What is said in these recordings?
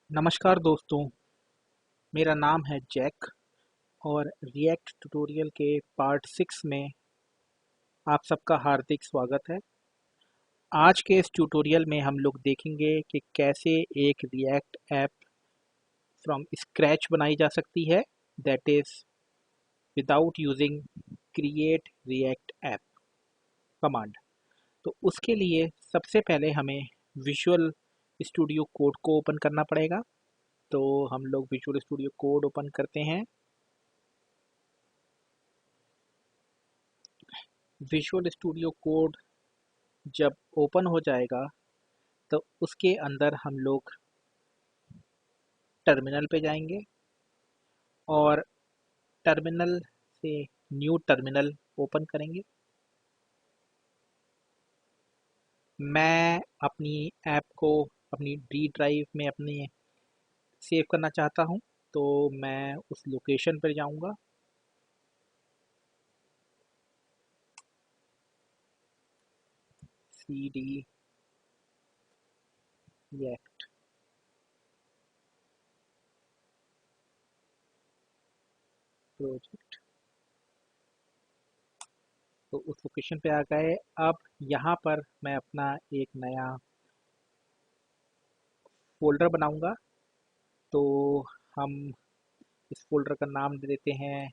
नमस्कार दोस्तों, मेरा नाम है जैक और रिएक्ट ट्यूटोरियल के पार्ट 6 में आप सबका हार्दिक स्वागत है। आज के इस ट्यूटोरियल में हम लोग देखेंगे कि कैसे एक रिएक्ट ऐप फ्रॉम स्क्रैच बनाई जा सकती है, that is without using create react app command. तो उसके लिए सबसे पहले हमें विजुअल स्टूडियो कोड को ओपन करना पड़ेगा। तो हम लोग विजुअल स्टूडियो कोड ओपन करते हैं। विजुअल स्टूडियो कोड जब ओपन हो जाएगा तो उसके अंदर हम लोग टर्मिनल पे जाएंगे और टर्मिनल से न्यू टर्मिनल ओपन करेंगे। मैं अपनी ऐप को अपनी डी ड्राइव में अपने सेव करना चाहता हूँ, तो मैं उस लोकेशन पर जाऊँगा। सी डी रिएक्ट प्रोजेक्ट, तो उस लोकेशन पे आ गए। अब यहाँ पर मैं अपना एक नया फोल्डर बनाऊंगा। तो हम इस फोल्डर का नाम दे देते हैं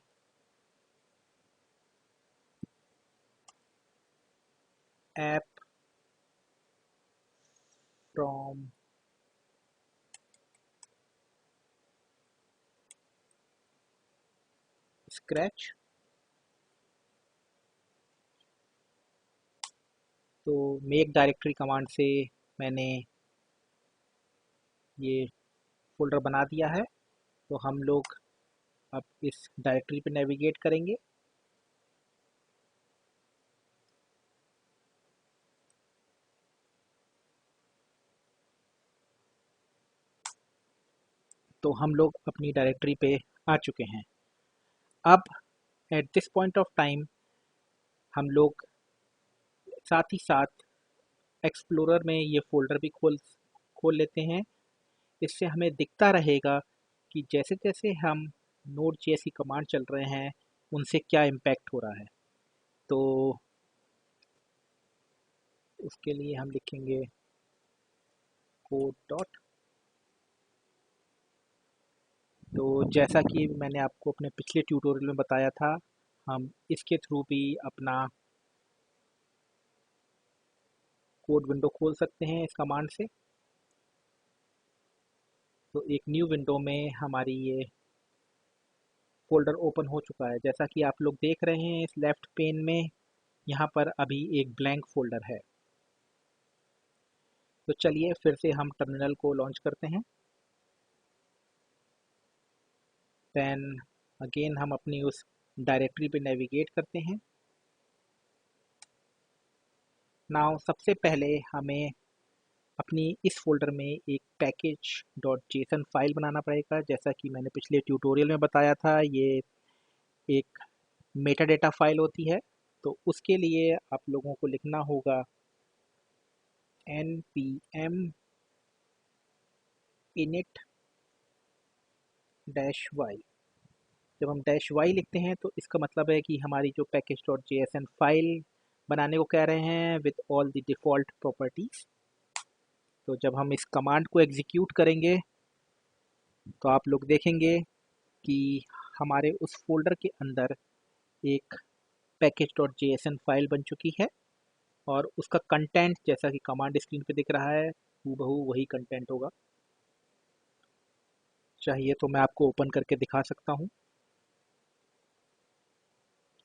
ऐप फ्रॉम स्क्रैच। तो मेक डायरेक्टरी कमांड से मैंने ये फोल्डर बना दिया है। तो हम लोग अब इस डायरेक्टरी पे नेविगेट करेंगे। तो हम लोग अपनी डायरेक्टरी पे आ चुके हैं। अब at this point of time हम लोग साथ ही साथ एक्सप्लोरर में ये फोल्डर भी खोल खोल लेते हैं। इससे हमें दिखता रहेगा कि जैसे जैसे हम नोड जेएस की कमांड चल रहे हैं उनसे क्या इम्पैक्ट हो रहा है। तो उसके लिए हम लिखेंगे कोड डॉट। तो जैसा कि मैंने आपको अपने पिछले ट्यूटोरियल में बताया था, हम इसके थ्रू भी अपना कोड विंडो खोल सकते हैं इस कमांड से। तो एक न्यू विंडो में हमारी ये फोल्डर ओपन हो चुका है। जैसा कि आप लोग देख रहे हैं इस लेफ्ट पेन में, यहाँ पर अभी एक ब्लैंक फोल्डर है। तो चलिए फिर से हम टर्मिनल को लॉन्च करते हैं। देन अगेन हम अपनी उस डायरेक्टरी पे नेविगेट करते हैं। नाउ सबसे पहले हमें अपनी इस फोल्डर में एक पैकेज डॉट जेसन फाइल बनाना पड़ेगा। जैसा कि मैंने पिछले ट्यूटोरियल में बताया था, ये एक मेटा डेटा फाइल होती है। तो उसके लिए आप लोगों को लिखना होगा npm init -y। जब हम -y लिखते हैं तो इसका मतलब है कि हमारी जो पैकेज डॉट जेएसएन फाइल बनाने को कह रहे हैं with all the default properties. तो जब हम इस कमांड को एग्जीक्यूट करेंगे तो आप लोग देखेंगे कि हमारे उस फोल्डर के अंदर एक पैकेज डॉट जेएसएन फाइल बन चुकी है और उसका कंटेंट जैसा कि कमांड स्क्रीन पे दिख रहा है हूबहू वही कंटेंट होगा। चाहिए तो मैं आपको ओपन करके दिखा सकता हूँ।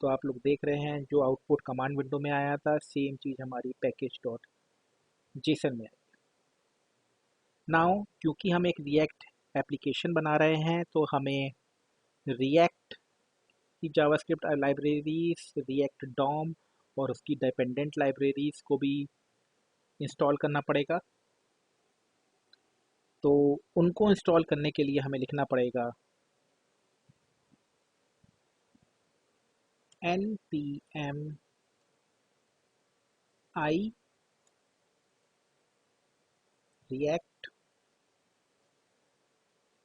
तो आप लोग देख रहे हैं जो आउटपुट कमांड विंडो में आया था सेम चीज़ हमारी पैकेज डॉट जेसन में। नाउ क्योंकि हम एक रिएक्ट एप्लीकेशन बना रहे हैं तो हमें रिएक्ट की जावास्क्रिप्ट लाइब्रेरीज, रिएक्ट डॉम और उसकी डिपेंडेंट लाइब्रेरीज को भी इंस्टॉल करना पड़ेगा। तो उनको इंस्टॉल करने के लिए हमें लिखना पड़ेगा npm i react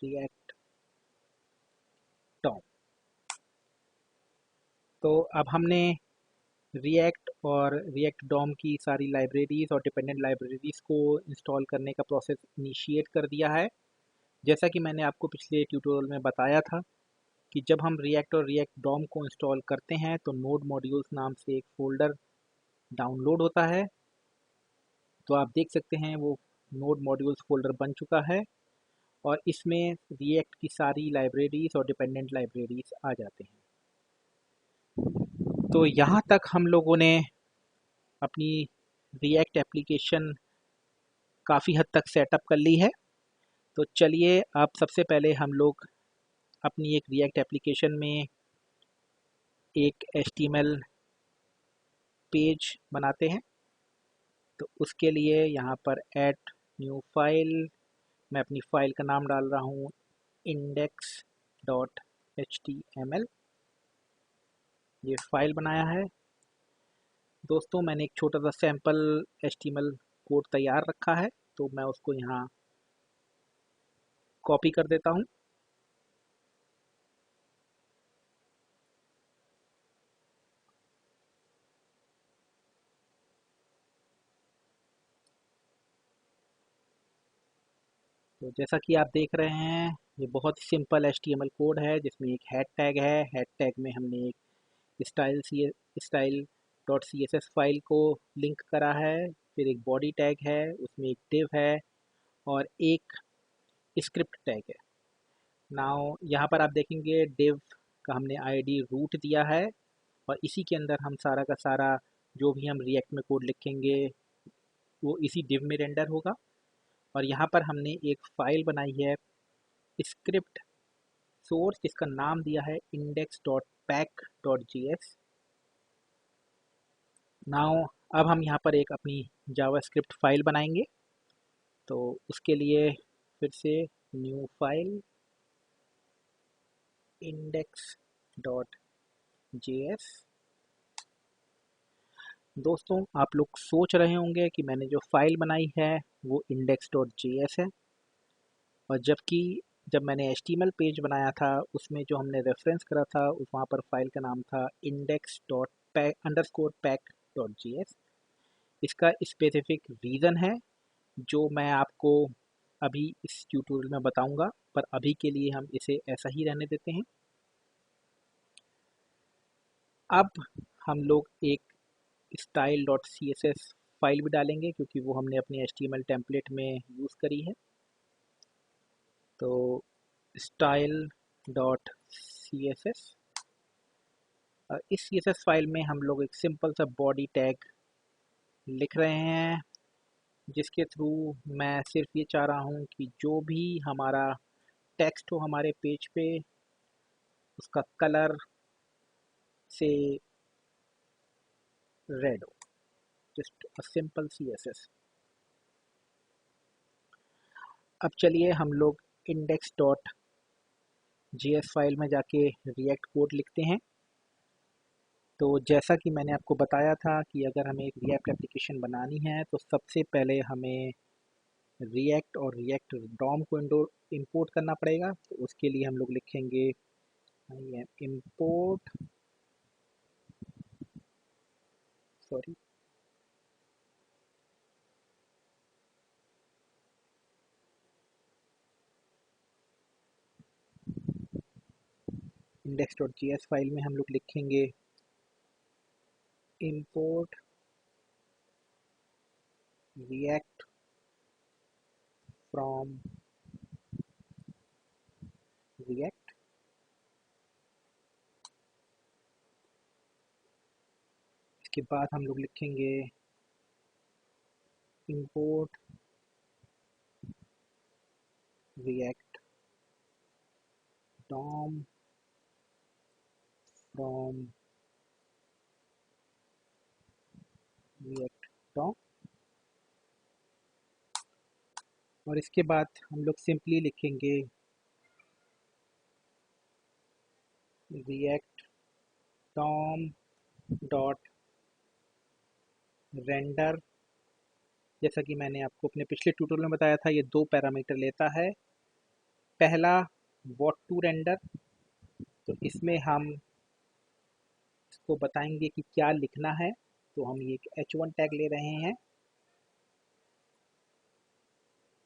React DOM. तो अब हमने रिएक्ट और रिएक्ट डॉम की सारी लाइब्रेरीज और डिपेंडेंट लाइब्रेरीज को इंस्टॉल करने का प्रोसेस इनिशिएट कर दिया है। जैसा कि मैंने आपको पिछले ट्यूटोरियल में बताया था कि जब हम रिएक्ट और रिएक्ट डॉम को इंस्टॉल करते हैं तो नोड मॉड्यूल्स नाम से एक फ़ोल्डर डाउनलोड होता है। तो आप देख सकते हैं वो नोड मॉड्यूल्स फ़ोल्डर बन चुका है और इसमें रिएक्ट की सारी लाइब्रेरीज और डिपेंडेंट लाइब्रेरीज आ जाते हैं। तो यहाँ तक हम लोगों ने अपनी रिएक्ट एप्लीकेशन काफ़ी हद तक सेटअप कर ली है। तो चलिए अब सबसे पहले हम लोग अपनी एक रिएक्ट एप्लीकेशन में एक HTML पेज बनाते हैं। तो उसके लिए यहाँ पर ऐड न्यू फाइल, मैं अपनी फ़ाइल का नाम डाल रहा हूँ index.html। ये फ़ाइल बनाया है। दोस्तों मैंने एक छोटा सा सैम्पल HTML कोड तैयार रखा है, तो मैं उसको यहाँ कॉपी कर देता हूँ। तो जैसा कि आप देख रहे हैं ये बहुत ही सिंपल HTML कोड है जिसमें एक हेड टैग है। हेड टैग में हमने एक style dot C S S file को लिंक करा है। फिर एक बॉडी टैग है, उसमें एक div है और एक स्क्रिप्ट टैग है। नाउ यहाँ पर आप देखेंगे div का हमने ID रूट दिया है और इसी के अंदर हम सारा का सारा जो भी हम रिएक्ट में कोड लिखेंगे वो इसी div में रेंडर होगा। और यहाँ पर हमने एक फ़ाइल बनाई है स्क्रिप्ट सोर्स जिसका नाम दिया है index.pack.js। नाउ अब हम यहाँ पर एक अपनी जावास्क्रिप्ट फाइल बनाएंगे। तो उसके लिए फिर से न्यू फाइल index.js। दोस्तों आप लोग सोच रहे होंगे कि मैंने जो फाइल बनाई है वो index.js है, और जब मैंने HTML पेज बनाया था उसमें जो हमने रेफरेंस करा था वहाँ पर फाइल का नाम था index.pack_pack.js। इसका स्पेसिफिक रीज़न है जो मैं आपको अभी इस ट्यूटोरियल में बताऊंगा, पर अभी के लिए हम इसे ऐसा ही रहने देते हैं। अब हम लोग एक style.css फाइल भी डालेंगे क्योंकि वो हमने अपने HTML टेम्पलेट में यूज़ करी है। तो style.css, इस CSS फाइल में हम लोग एक सिंपल सा बॉडी टैग लिख रहे हैं जिसके थ्रू मैं सिर्फ ये चाह रहा हूँ कि जो भी हमारा टेक्स्ट हो हमारे पेज पे उसका कलर से रेड हो, जस्ट अ सिंपल CSS। अब चलिए हम लोग index.js फाइल में जाके रिएक्ट कोड लिखते हैं। तो जैसा कि मैंने आपको बताया था कि अगर हमें एक रिएक्ट एप्लीकेशन बनानी है तो सबसे पहले हमें रिएक्ट और रिएक्ट डॉम को इंपोर्ट करना पड़ेगा। तो उसके लिए हम लोग लिखेंगे import सॉरी index.js फाइल में हम लोग लिखेंगे import react from react। इसके बाद हम लोग लिखेंगे import react DOM from react DOM। और इसके बाद हम लोग सिंपली लिखेंगे react DOM डॉट रेंडर। जैसा कि मैंने आपको अपने पिछले ट्यूटोरियल में बताया था ये 2 पैरामीटर लेता है, पहला व्हाट टू रेंडर, तो इसमें हम इसको बताएंगे कि क्या लिखना है। तो हम ये h1 टैग ले रहे हैं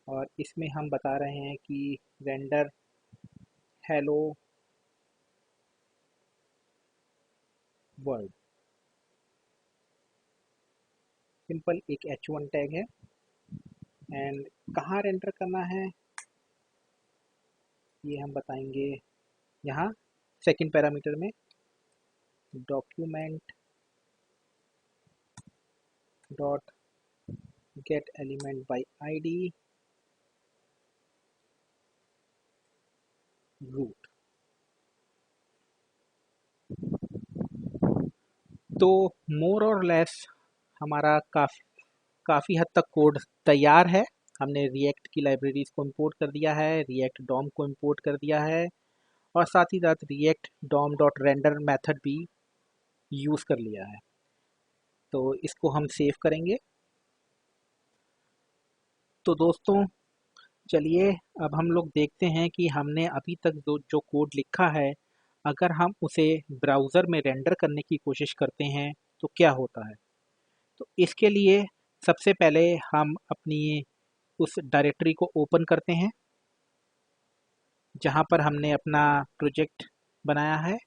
और इसमें हम बता रहे हैं कि रेंडर हेलो वर्ल्ड। सिंपल एक h1 टैग है। एंड कहाँ रेंडर करना है ये हम बताएंगे यहाँ सेकंड पैरामीटर में, document dot get element by ID root. तो मोर और लेस हमारा काफ़ी हद तक कोड तैयार है। हमने रिएक्ट की लाइब्रेरीज को इंपोर्ट कर दिया है, रिएक्ट डॉम को इंपोर्ट कर दिया है और साथ ही साथ React DOM dot render method भी यूज़ कर लिया है। तो इसको हम सेव करेंगे। तो दोस्तों चलिए अब हम लोग देखते हैं कि हमने अभी तक जो कोड लिखा है, अगर हम उसे ब्राउज़र में रेंडर करने की कोशिश करते हैं तो क्या होता है। तो इसके लिए सबसे पहले हम अपनी उस डायरेक्टरी को ओपन करते हैं जहाँ पर हमने अपना प्रोजेक्ट बनाया है।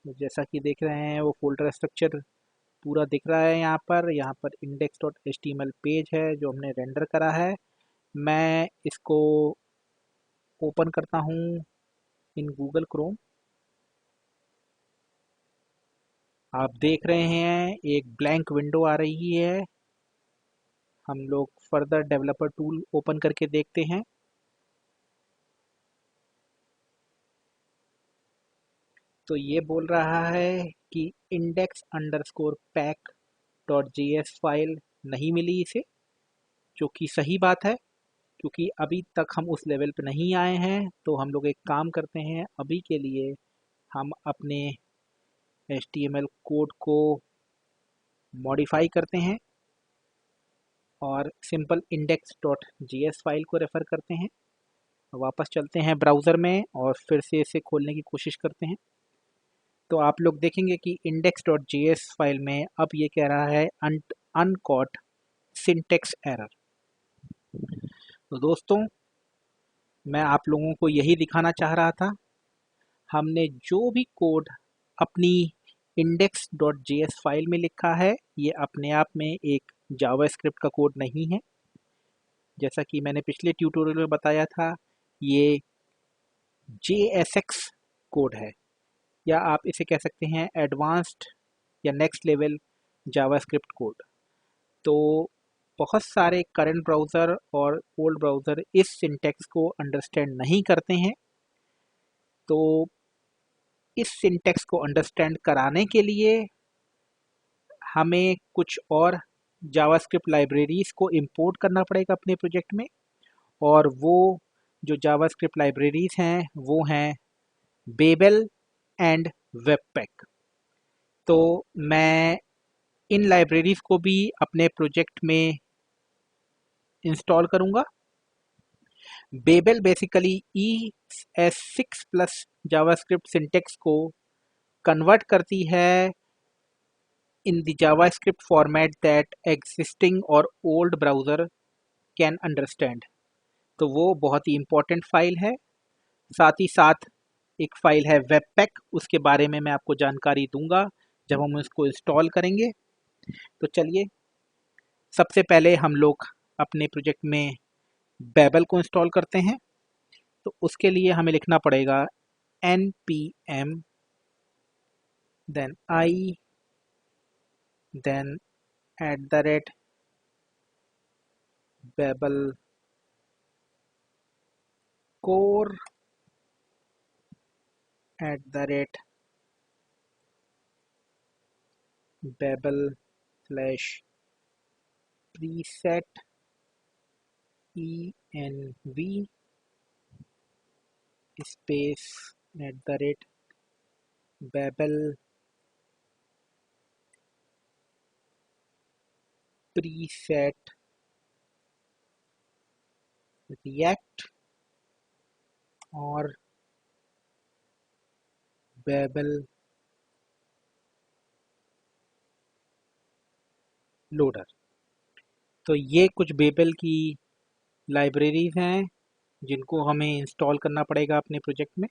तो जैसा कि देख रहे हैं वो फोल्डर स्ट्रक्चर पूरा दिख रहा है। यहाँ पर index.html पेज है जो हमने रेंडर करा है। मैं इसको ओपन करता हूँ इन गूगल क्रोम। आप देख रहे हैं एक ब्लैंक विंडो आ रही है। हम लोग फर्दर डेवलपर टूल ओपन करके देखते हैं। तो ये बोल रहा है कि index underscore pack dot JS file नहीं मिली इसे, जो कि सही बात है क्योंकि अभी तक हम उस लेवल पे नहीं आए हैं। तो हम लोग एक काम करते हैं, अभी के लिए हम अपने HTML कोड को मॉडिफाई करते हैं और simple index dot JS file को रेफ़र करते हैं। वापस चलते हैं ब्राउज़र में और फिर से इसे खोलने की कोशिश करते हैं। तो आप लोग देखेंगे कि इंडेक्स डॉट जेएस फाइल में अब ये कह रहा है अनकॉट सिंटेक्स एरर। तो दोस्तों मैं आप लोगों को यही दिखाना चाह रहा था। हमने जो भी कोड अपनी इंडेक्स डॉट जेएस फाइल में लिखा है ये अपने आप में एक जावास्क्रिप्ट का कोड नहीं है। जैसा कि मैंने पिछले ट्यूटोरियल में बताया था, ये JSX कोड है, या आप इसे कह सकते हैं एडवांस्ड या नेक्स्ट लेवल जावास्क्रिप्ट कोड। तो बहुत सारे करंट ब्राउज़र और ओल्ड ब्राउज़र इस सिंटैक्स को अंडरस्टैंड नहीं करते हैं। तो इस सिंटैक्स को अंडरस्टैंड कराने के लिए हमें कुछ और जावास्क्रिप्ट लाइब्रेरीज को इंपोर्ट करना पड़ेगा अपने प्रोजेक्ट में। और वो जो जावास्क्रिप्ट लाइब्रेरीज हैं वो हैं बेबल एंड वेबपैक। तो मैं इन लाइब्रेरीज को भी अपने प्रोजेक्ट में इंस्टॉल करूंगा। Babel basically ES6 plus JavaScript syntax को कन्वर्ट करती है in the JavaScript format that existing और ओल्ड ब्राउज़र कैन अंडरस्टैंड। तो वो बहुत ही इम्पोर्टेंट फाइल है। साथ ही साथ एक फ़ाइल है वेबपैक, उसके बारे में मैं आपको जानकारी दूंगा जब हम इसको इंस्टॉल करेंगे। तो चलिए सबसे पहले हम लोग अपने प्रोजेक्ट में बेबल को इंस्टॉल करते हैं। तो उसके लिए हमें लिखना पड़ेगा npm then I then @babel core @babel slash preset env space @babel preset react और बेबल लोडर। तो ये कुछ बेबल की लाइब्रेरीज हैं जिनको हमें इंस्टॉल करना पड़ेगा अपने प्रोजेक्ट में।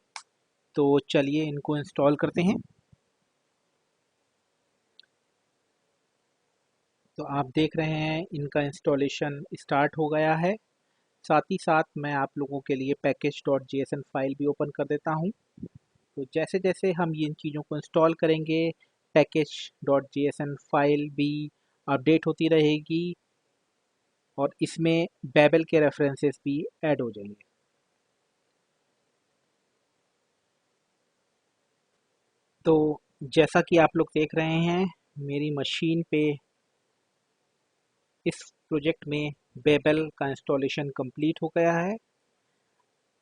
तो चलिए इनको इंस्टॉल करते हैं। तो आप देख रहे हैं इनका इंस्टॉलेशन स्टार्ट हो गया है। साथ ही साथ मैं आप लोगों के लिए package.json फाइल भी ओपन कर देता हूं। तो जैसे जैसे हम इन चीज़ों को इंस्टॉल करेंगे package.json फाइल भी अपडेट होती रहेगी और इसमें बेबल के रेफरेंसेस भी ऐड हो जाएंगे। तो जैसा कि आप लोग देख रहे हैं मेरी मशीन पे इस प्रोजेक्ट में बेबल का इंस्टॉलेशन कंप्लीट हो गया है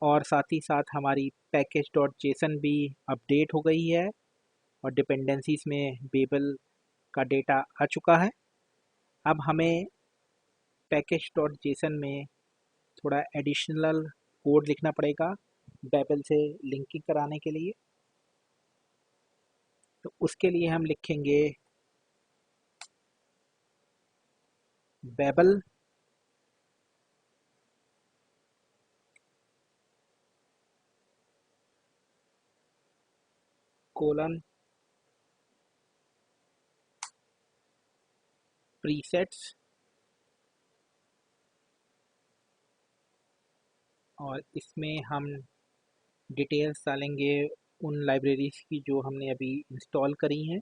और साथ ही साथ हमारी package.json भी अपडेट हो गई है और डिपेंडेंसीज में बेबल का डेटा आ चुका है। अब हमें package.json में थोड़ा एडिशनल कोड लिखना पड़ेगा बेबल से लिंकिंग कराने के लिए। तो उसके लिए हम लिखेंगे बेबल कोलन प्रीसेट्स और इसमें हम डिटेल्स डालेंगे उन लाइब्रेरीज की जो हमने अभी इंस्टॉल करी हैं।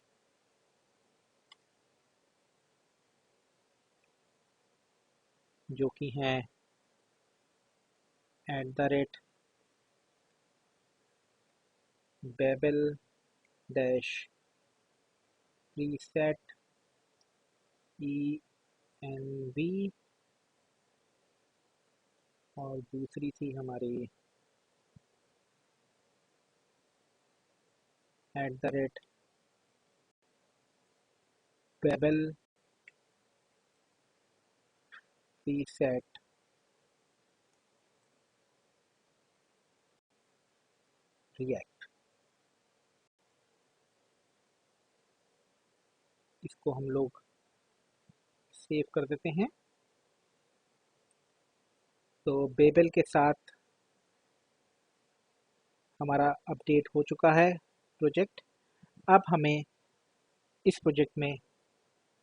जो कि हैं @बेबल डैश प्रीसेट env और दूसरी थी हमारी @बेबल प्रीसेट रिएक्ट। इसको हम लोग सेव कर देते हैं। तो बेबल के साथ हमारा अपडेट हो चुका है प्रोजेक्ट। अब हमें इस प्रोजेक्ट में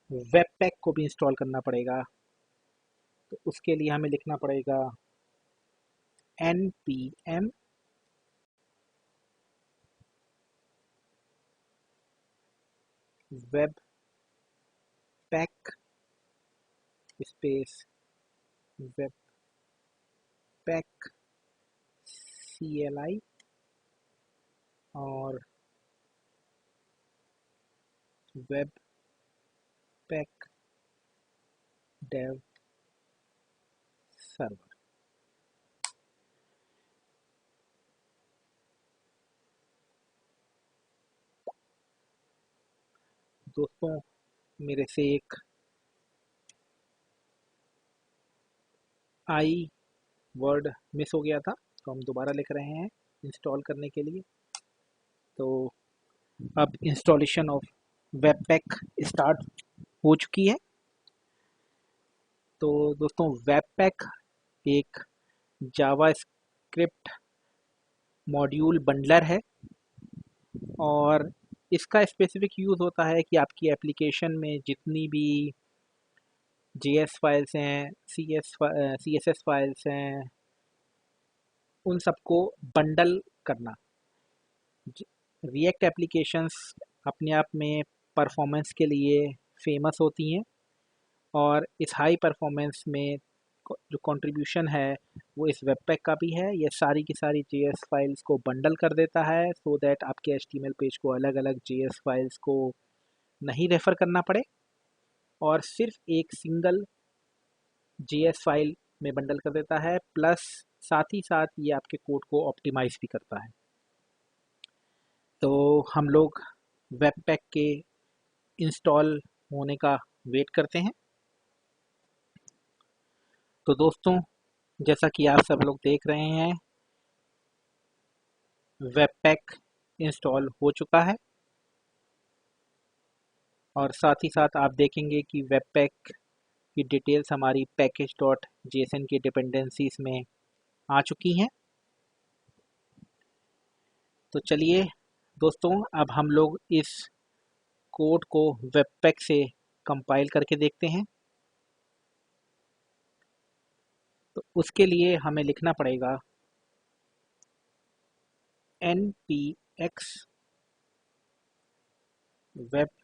वेब पैक को भी इंस्टॉल करना पड़ेगा। तो उसके लिए हमें लिखना पड़ेगा npm web pack space web pack CLI और वेब पैक डेव सर्वर। दोस्तों मेरे से एक आई वर्ड मिस हो गया था तो हम दोबारा लिख रहे हैं इंस्टॉल करने के लिए। तो अब installation of web pack start हो चुकी है। तो दोस्तों वेब पैक एक जावा स्क्रिप्ट मॉड्यूल बंडलर है और इसका स्पेसिफिक यूज़ होता है कि आपकी एप्लीकेशन में जितनी भी JS फाइल्स हैं CSS फाइल्स हैं उन सबको बंडल करना। रिएक्ट एप्लीकेशंस अपने आप में परफॉर्मेंस के लिए फेमस होती हैं और इस हाई परफॉर्मेंस में जो कंट्रीब्यूशन है वो इस वेब पैक का भी है। ये सारी की सारी JS फाइल्स को बंडल कर देता है सो दैट आपके HTML पेज को अलग अलग JS फाइल्स को नहीं रेफ़र करना पड़े और सिर्फ एक सिंगल JS फाइल में बंडल कर देता है। प्लस साथ ही साथ ये आपके कोड को ऑप्टिमाइज भी करता है। तो हम लोग वेब पैक के इंस्टॉल होने का वेट करते हैं। तो दोस्तों जैसा कि आप सब लोग देख रहे हैं वेबपैक इंस्टॉल हो चुका है और साथ ही साथ आप देखेंगे कि वेबपैक की डिटेल्स हमारी पैकेज डॉट जेसन की डिपेंडेंसीज में आ चुकी हैं। तो चलिए दोस्तों, अब हम लोग इस कोड को वेबपैक से कंपाइल करके देखते हैं। तो उसके लिए हमें लिखना पड़ेगा npx webpack।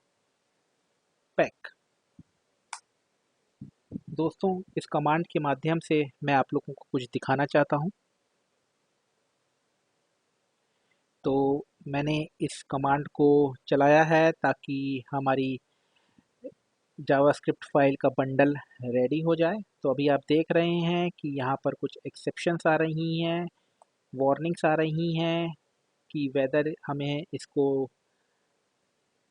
दोस्तों, इस कमांड के माध्यम से मैं आप लोगों को कुछ दिखाना चाहता हूं। तो मैंने इस कमांड को चलाया है ताकि हमारी जावास्क्रिप्ट फाइल का बंडल रेडी हो जाए। तो अभी आप देख रहे हैं कि यहाँ पर कुछ एक्सेप्शंस आ रही हैं, वार्निंग्स आ रही हैं कि वेदर हमें इसको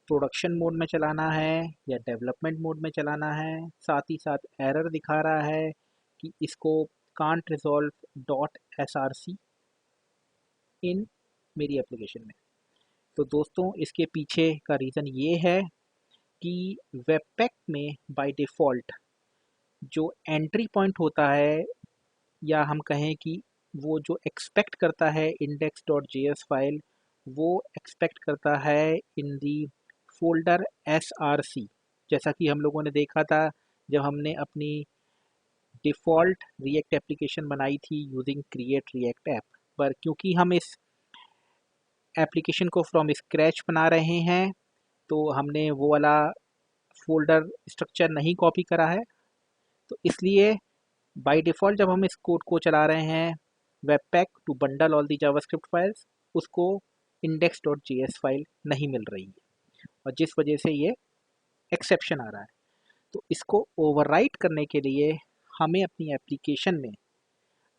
प्रोडक्शन मोड में चलाना है या डेवलपमेंट मोड में चलाना है। साथ ही साथ एरर दिखा रहा है कि इसको कांट रिजॉल्व डॉट एसआरसी इन मेरी एप्लीकेशन में। तो दोस्तों, इसके पीछे का रीज़न ये है कि वेबपैक में बाय डिफ़ॉल्ट जो एंट्री पॉइंट होता है, या हम कहें कि वो जो एक्सपेक्ट करता है इंडेक्स डॉट जेएस फाइल, वो एक्सपेक्ट करता है इन दी फोल्डर एसआरसी। जैसा कि हम लोगों ने देखा था जब हमने अपनी डिफ़ॉल्ट रिएक्ट एप्लीकेशन बनाई थी यूजिंग क्रिएट रिएक्ट ऐप पर। क्योंकि हम इस एप्लीकेशन को फ्रॉम स्क्रैच बना रहे हैं, तो हमने वो वाला फ़ोल्डर स्ट्रक्चर नहीं कॉपी करा है। तो इसलिए बाय डिफ़ॉल्ट जब हम इस कोड को चला रहे हैं webpack to bundle all the JavaScript files, उसको index.js फाइल नहीं मिल रही है और जिस वजह से ये एक्सेप्शन आ रहा है। तो इसको ओवरराइट करने के लिए हमें अपनी एप्लीकेशन में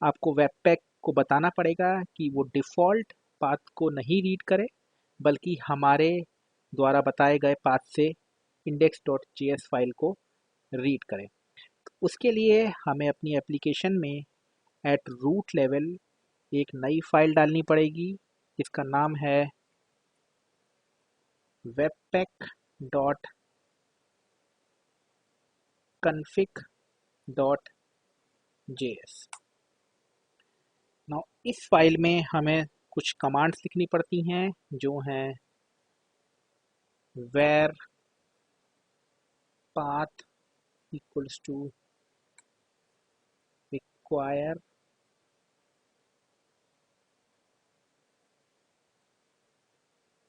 आपको वेबपैक को बताना पड़ेगा कि वो डिफ़ॉल्ट पाथ को नहीं रीड करे, बल्कि हमारे द्वारा बताए गए पाथ से index.js फाइल को रीड करें। तो उसके लिए हमें अपनी एप्लीकेशन में एट रूट लेवल एक नई फाइल डालनी पड़ेगी। इसका नाम है webpack dot config dot js। Now इस फाइल में हमें कुछ कमांड्स लिखनी पड़ती हैं जो हैं where path equals to require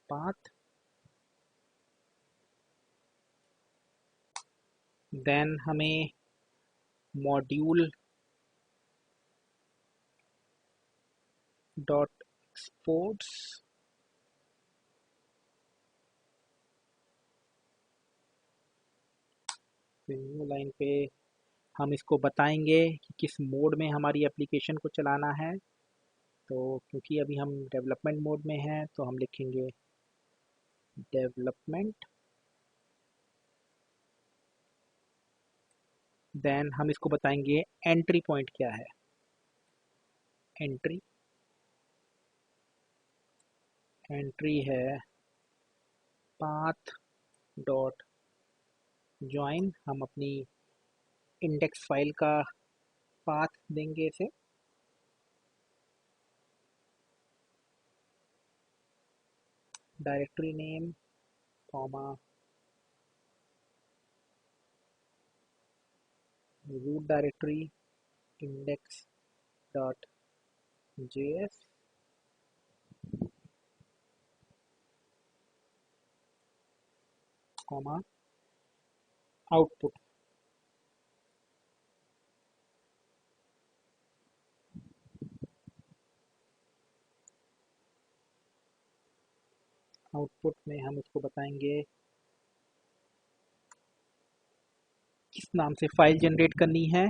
path, then हमें module dot exports new line पे हम इसको बताएंगे कि किस मोड में हमारी एप्लीकेशन को चलाना है। तो क्योंकि अभी हम डेवलपमेंट मोड में हैं तो हम लिखेंगे डेवलपमेंट। देन हम इसको बताएंगे एंट्री पॉइंट क्या है। एंट्री एंट्री है पाथ डॉट ज्वाइन। हम अपनी इंडेक्स फाइल का पाथ देंगे इसे। Directory name comma root directory index dot JS comma output. Output में हम इसको बताएंगे किस नाम से फाइल जनरेट करनी है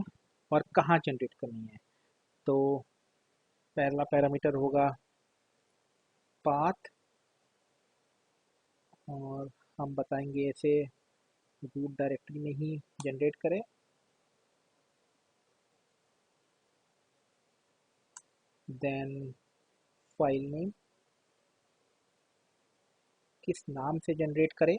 और कहाँ जनरेट करनी है। तो पहला पैरामीटर होगा पाथ और हम बताएंगे इसे रूट डायरेक्टरी में ही जनरेट करें। देन फाइल नेम किस नाम से जनरेट करें।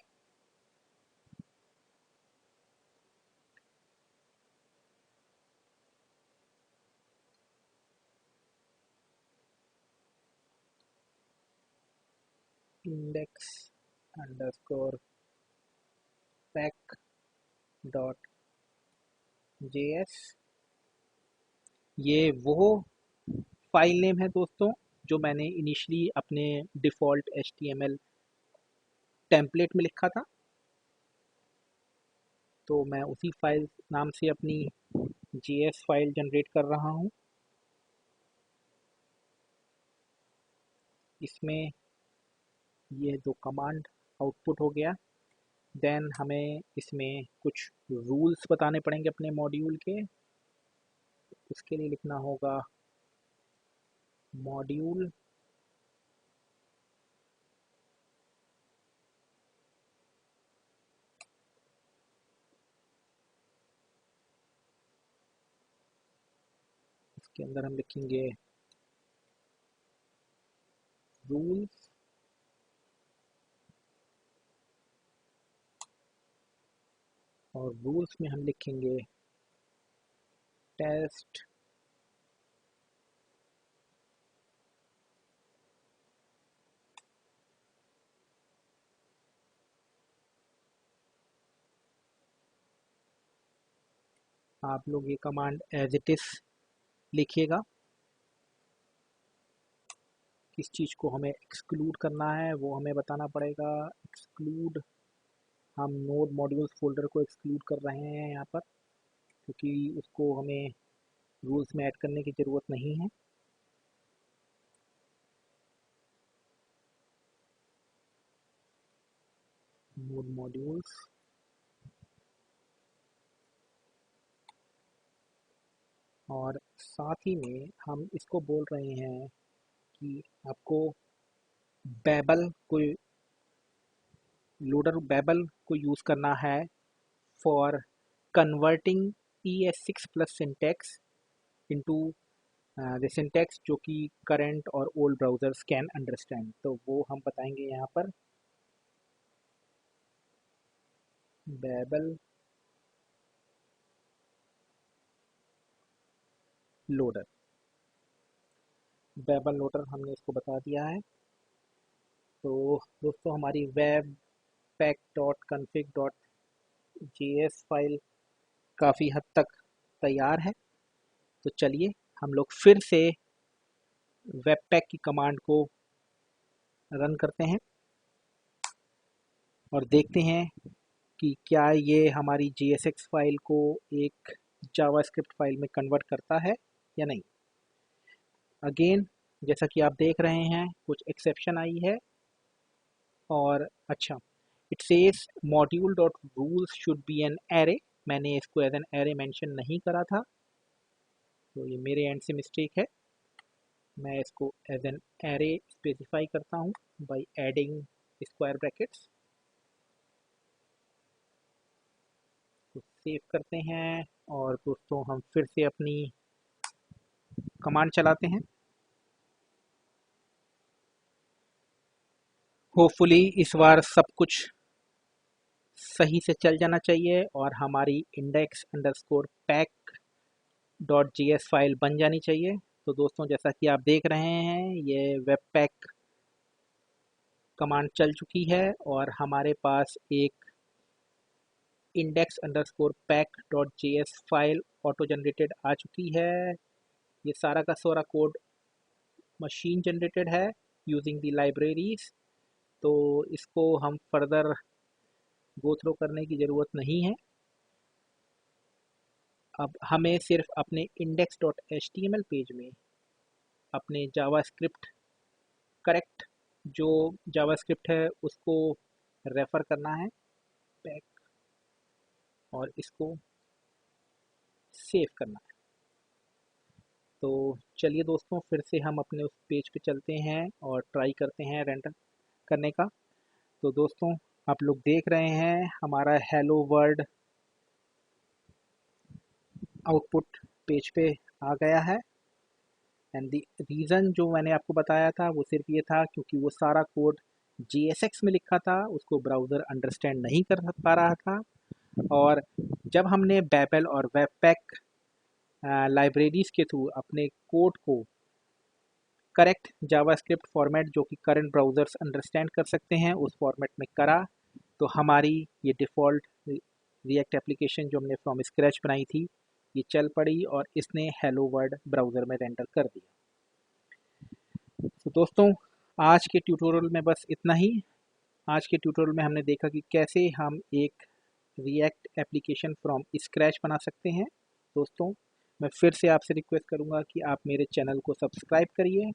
Index underscore pack dot JS. ये वो फाइल नेम है दोस्तों जो मैंने इनिशियली अपने डिफ़ॉल्ट HTML टेम्पलेट में लिखा था। तो मैं उसी फाइल नाम से अपनी JS फाइल जनरेट कर रहा हूँ। इसमें ये दो कमांड आउटपुट हो गया। देन हमें इसमें कुछ रूल्स बताने पड़ेंगे अपने मॉड्यूल के। उसके लिए लिखना होगा मॉड्यूल के अंदर हम लिखेंगे रूल्स और रूल्स में हम लिखेंगे टेस्ट आप लोग ये कमांड एज इट इज़ लिखिएगा। किस चीज़ को हमें एक्सक्लूड करना है वो हमें बताना पड़ेगा। एक्सक्लूड, हम नोड मॉड्यूल्स फोल्डर को एक्सक्लूड कर रहे हैं यहाँ पर, क्योंकि उसको हमें रूल्स में ऐड करने की ज़रूरत नहीं है। नोड मॉड्यूल्स और साथ ही में हम इसको बोल रहे हैं कि आपको बेबल को लोडर बेबल को यूज़ करना है for converting ES6 plus syntax into the syntax जो कि करंट और ओल्ड ब्राउजर्स कैन अंडरस्टैंड। तो वो हम बताएंगे यहाँ पर बेबल लोडर। बेबल लोडर हमने इसको बता दिया है। तो दोस्तों हमारी web pack dot config dot JS file काफ़ी हद तक तैयार है। तो चलिए हम लोग फिर से वेब पैक की कमांड को रन करते हैं और देखते हैं कि क्या ये हमारी JSX फाइल को एक जावास्क्रिप्ट फाइल में कन्वर्ट करता है या नहीं। अगेन जैसा कि आप देख रहे हैं कुछ एक्सेप्शन आई है। और अच्छा, it says module dot rules should be an array. मैंने इसको एज एन एरे मेंशन नहीं करा था, तो ये मेरे एंड से मिस्टेक है। मैं इसको एज एन एरे स्पेसिफाई करता हूँ बाय एडिंग स्क्वायर ब्रैकेट्स। तो सेव करते हैं और दोस्तों हम फिर से अपनी कमांड चलाते हैं। होपफुली इस बार सब कुछ सही से चल जाना चाहिए और हमारी index underscore pack dot JS file बन जानी चाहिए। तो दोस्तों जैसा कि आप देख रहे हैं ये वेब पैक कमांड चल चुकी है और हमारे पास एक index underscore pack dot JS file auto generated आ चुकी है। ये सारा का सारा कोड मशीन जनरेटेड है यूजिंग द लाइब्रेरीज। तो इसको हम फर्दर गो थ्रू करने की ज़रूरत नहीं है। अब हमें सिर्फ अपने index.html पेज में अपने जावास्क्रिप्ट करेक्ट जो जावास्क्रिप्ट है उसको रेफ़र करना है बैक और इसको सेव करना है। तो चलिए दोस्तों फिर से हम अपने उस पेज पे चलते हैं और ट्राई करते हैं रेंडर करने का। तो दोस्तों आप लोग देख रहे हैं हमारा हेलो वर्ल्ड आउटपुट पेज पे आ गया है। एंड द रीज़न जो मैंने आपको बताया था वो सिर्फ ये था क्योंकि वो सारा कोड JSX में लिखा था उसको ब्राउज़र अंडरस्टैंड नहीं कर पा रहा था। और जब हमने बेबल और वेबपैक लाइब्रेरीज़ के थ्रू अपने कोड को करेक्ट जावास्क्रिप्ट फॉर्मेट जो कि करंट ब्राउज़र्स अंडरस्टैंड कर सकते हैं उस फॉर्मेट में करा, तो हमारी ये डिफ़ॉल्ट रिएक्ट एप्लीकेशन जो हमने फ्रॉम स्क्रैच बनाई थी ये चल पड़ी और इसने हेलो वर्ल्ड ब्राउज़र में रेंडर कर दिया। तो दोस्तों, आज के ट्यूटोरियल में बस इतना ही। आज के ट्यूटोरियल में हमने देखा कि कैसे हम एक रिएक्ट एप्लीकेशन फ्रॉम स्क्रैच बना सकते हैं। दोस्तों, मैं फिर से आपसे रिक्वेस्ट करूंगा कि आप मेरे चैनल को सब्सक्राइब करिए